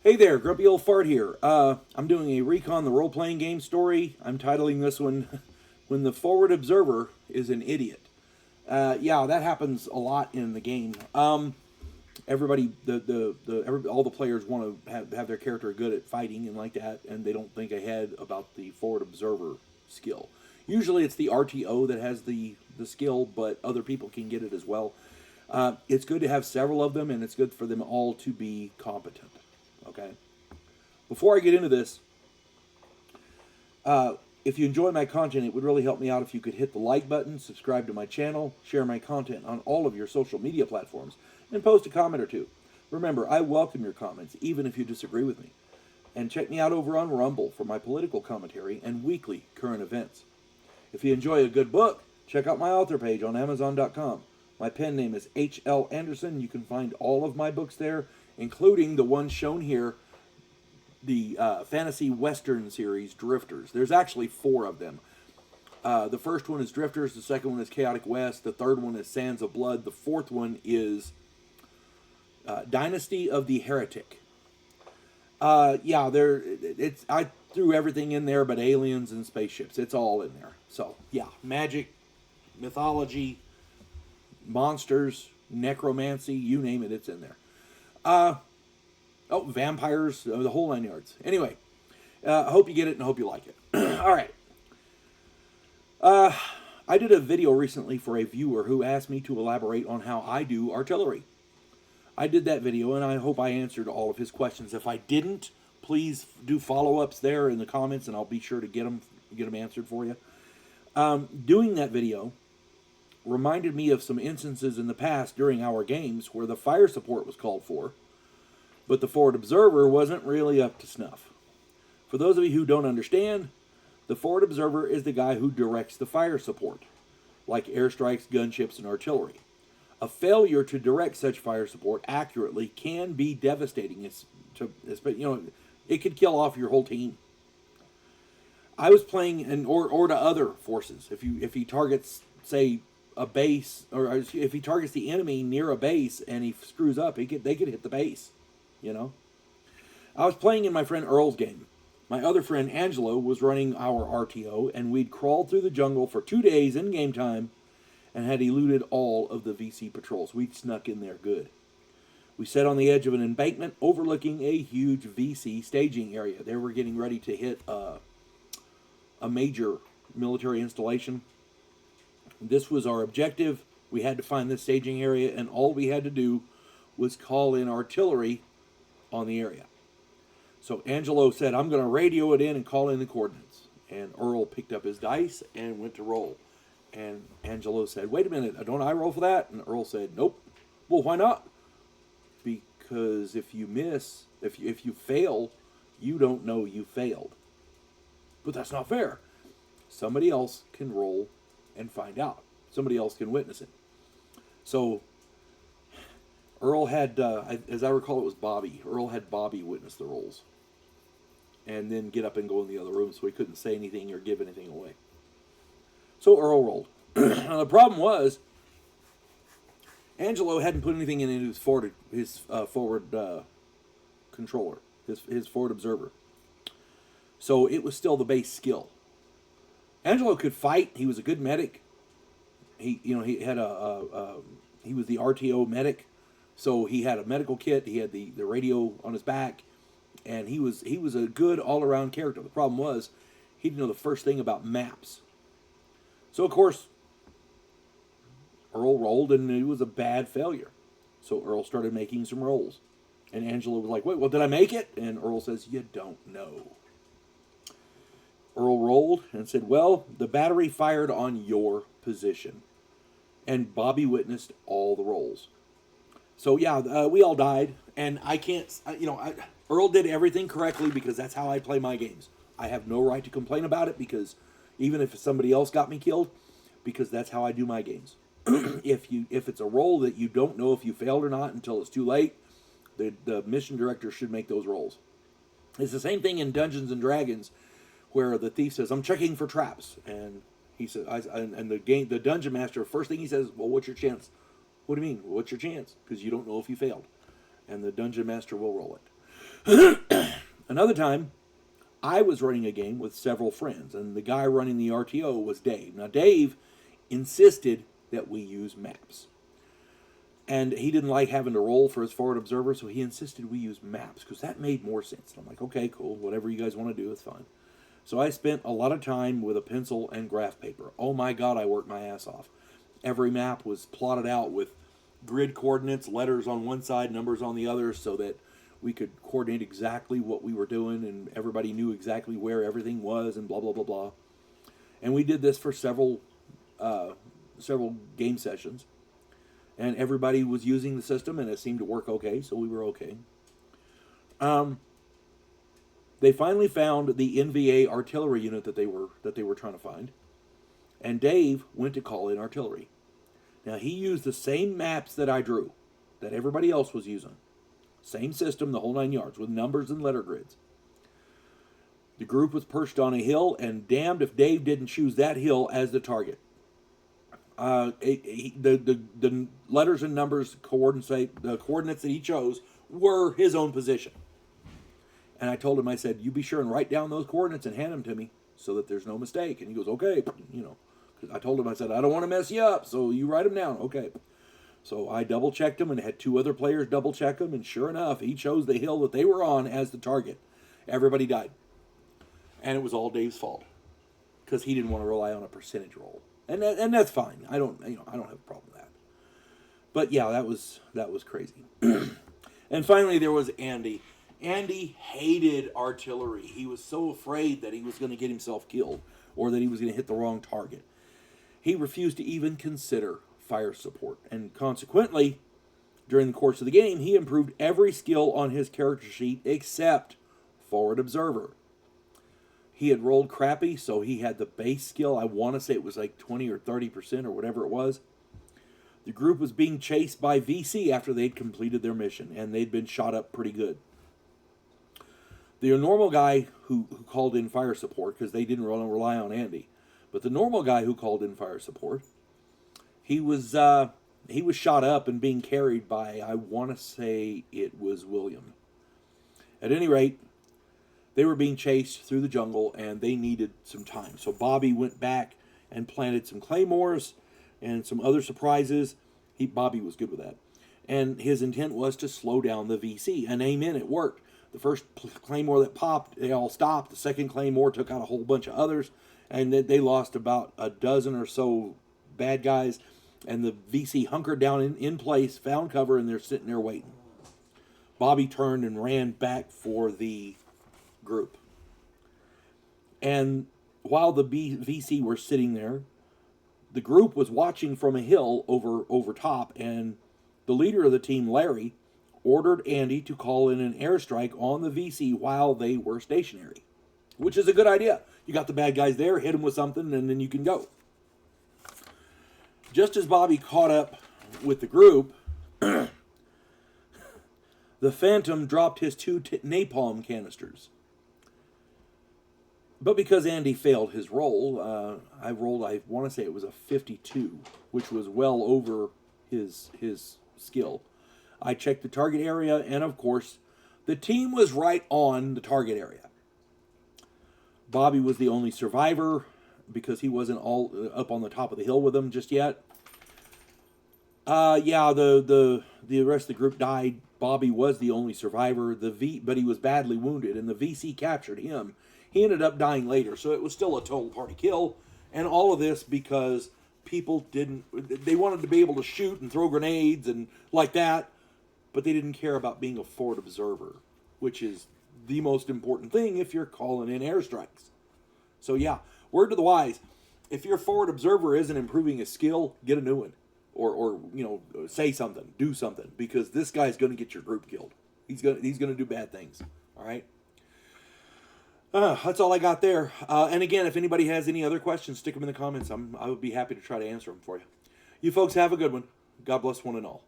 Hey there, Grumpy Old Fart here. I'm doing a Recon the Role-Playing Game story. I'm titling this one, When the Forward Observer is an Idiot. Yeah, that happens a lot in the game. Everybody, all the players want to have their character good at fighting and like that, and they don't think ahead about the Forward Observer skill. Usually it's the RTO that has the skill, but other people can get it as well. It's good to have several of them, and it's good for them all to be competent. Okay. Before I get into this, if you enjoy my content, it would really help me out if you could hit the like button, subscribe to my channel, share my content on all of your social media platforms, and post a comment or two. Remember, I welcome your comments, even if you disagree with me. And check me out over on Rumble for my political commentary and weekly current events. If you enjoy a good book, check out my author page on Amazon.com. My pen name is H.L. Anderson. You can find all of my books there, including the one shown here, the fantasy western series, Drifters. There's actually 4 of them. The first one is Drifters, the second one is Chaotic West, the third one is Sands of Blood, the fourth one is Dynasty of the Heretic. Yeah, I threw everything in there but aliens and spaceships. It's all in there. So, yeah, magic, mythology, monsters, necromancy, you name it, it's in there. Vampires, the whole 9 yards. Anyway, I hope you get it and I hope you like it. All right. I did a video recently for a viewer who asked me to elaborate on how I do artillery. I did that video and I hope I answered all of his questions. If I didn't, please do follow-ups there in the comments and I'll be sure to get them answered for you. Doing that video reminded me of some instances in the past during our games where the fire support was called for, but the forward observer wasn't really up to snuff. For those of you who don't understand, the forward observer is the guy who directs the fire support, like airstrikes, gunships, and artillery. A failure to direct such fire support accurately can be devastating. It could kill off your whole team. I was playing or to other forces. If he targets, say, a base, or if he targets the enemy near a base and he screws up, they could hit the base. I was playing in my friend Earl's game. My other friend Angelo was running our RTO, and we'd crawled through the jungle for 2 days in game time and had eluded all of the VC patrols. We'd snuck in there good. We sat on the edge of an embankment overlooking a huge VC staging area. They were getting ready to hit a major military installation. This was our objective. We had to find this staging area, and all we had to do was call in artillery on the area. So Angelo said, I'm going to radio it in and call in the coordinates. And Earl picked up his dice and went to roll. And Angelo said, wait a minute, don't I roll for that? And Earl said, nope. Well, why not? Because if you miss, if you fail, you don't know you failed. But that's not fair. Somebody else can roll and find out. Somebody else can witness it. So Earl had, as I recall, it was Bobby. Earl had Bobby witness the rolls. And then get up and go in the other room so he couldn't say anything or give anything away. So Earl rolled. Now the problem was, Angelo hadn't put anything in his forward controller, his forward observer. So it was still the base skill. Angelo could fight. He was a good medic. He had he was the RTO medic. So he had a medical kit, he had the radio on his back, and he was a good all-around character. The problem was, he didn't know the first thing about maps. So, of course, Earl rolled, and it was a bad failure. So Earl started making some rolls. And Angelo was like, wait, well, did I make it? And Earl says, you don't know. Earl rolled and said, well, the battery fired on your position. And Bobby witnessed all the rolls. So, yeah, we all died, and I can't, Earl did everything correctly because that's how I play my games. I have no right to complain about it because even if somebody else got me killed, because that's how I do my games. If it's a roll that you don't know if you failed or not until it's too late, the mission director should make those rolls. It's the same thing in Dungeons and Dragons where the thief says, I'm checking for traps, and he says, and the dungeon master, first thing he says, well, what's your chance? What do you mean? What's your chance? Because you don't know if you failed. And the dungeon master will roll it. Another time, I was running a game with several friends, and the guy running the RTO was Dave. Now, Dave insisted that we use maps. And he didn't like having to roll for his forward observer, so he insisted we use maps, because that made more sense. And I'm like, okay, cool, whatever you guys want to do, it's fine. So I spent a lot of time with a pencil and graph paper. Oh my God, I worked my ass off. Every map was plotted out with grid coordinates, letters on one side, numbers on the other, so that we could coordinate exactly what we were doing, and everybody knew exactly where everything was, and blah, blah, blah, blah. And we did this for several game sessions. And everybody was using the system, and it seemed to work okay, so we were okay. They finally found the NVA artillery unit that they were trying to find, and Dave went to call in artillery. Now, he used the same maps that I drew, that everybody else was using. Same system, the whole 9 yards, with numbers and letter grids. The group was perched on a hill, and damned if Dave didn't choose that hill as the target. The letters and numbers the coordinates that he chose were his own position. And I told him, I said, you be sure and write down those coordinates and hand them to me so that there's no mistake. And he goes, okay, I told him, I said, I don't want to mess you up, so you write them down. Okay. So I double-checked them and had 2 other players double-check them, and sure enough, he chose the hill that they were on as the target. Everybody died. And it was all Dave's fault, because he didn't want to rely on a percentage roll. And that's fine. I don't have a problem with that. But yeah, that was crazy. And finally, there was Andy. Andy hated artillery. He was so afraid that he was going to get himself killed, or that he was going to hit the wrong target. He refused to even consider fire support, and consequently, during the course of the game, he improved every skill on his character sheet except forward observer. He had rolled crappy, so he had the base skill. I want to say it was like 20 or 30% or whatever it was. The group was being chased by VC after they'd completed their mission, and they'd been shot up pretty good. The normal guy who called in fire support, because they didn't rely on Andy, but the normal guy who called in fire support, he was shot up and being carried by, I want to say it was William. At any rate, they were being chased through the jungle, and they needed some time. So Bobby went back and planted some claymores and some other surprises. Bobby was good with that. And his intent was to slow down the VC. And amen, it worked. The first claymore that popped, they all stopped. The second claymore took out a whole bunch of others. And they lost about a dozen or so bad guys. And the VC hunkered down in place, found cover, and they're sitting there waiting. Bobby turned and ran back for the group. And while the VC were sitting there, the group was watching from a hill over top, and the leader of the team, Larry, ordered Andy to call in an airstrike on the VC while they were stationary, which is a good idea. You got the bad guys there, hit them with something, and then you can go. Just as Bobby caught up with the group, the Phantom dropped his 2 napalm canisters. But because Andy failed his roll, I want to say it was a 52, which was well over his skill. I checked the target area, and of course, the team was right on the target area. Bobby was the only survivor, because he wasn't all up on the top of the hill with them just yet. The rest of the group died. Bobby was the only survivor, but he was badly wounded, and the VC captured him. He ended up dying later, so it was still a total party kill. And all of this because people they wanted to be able to shoot and throw grenades and like that, but they didn't care about being a forward observer, which is the most important thing if you're calling in airstrikes. So yeah, word to the wise, if your forward observer isn't improving his skill, get a new one. Or say something, do something, because this guy's going to get your group killed. He's going to do bad things. All right? That's all I got there. And again, if anybody has any other questions, stick them in the comments. I would be happy to try to answer them for you. You folks have a good one. God bless one and all.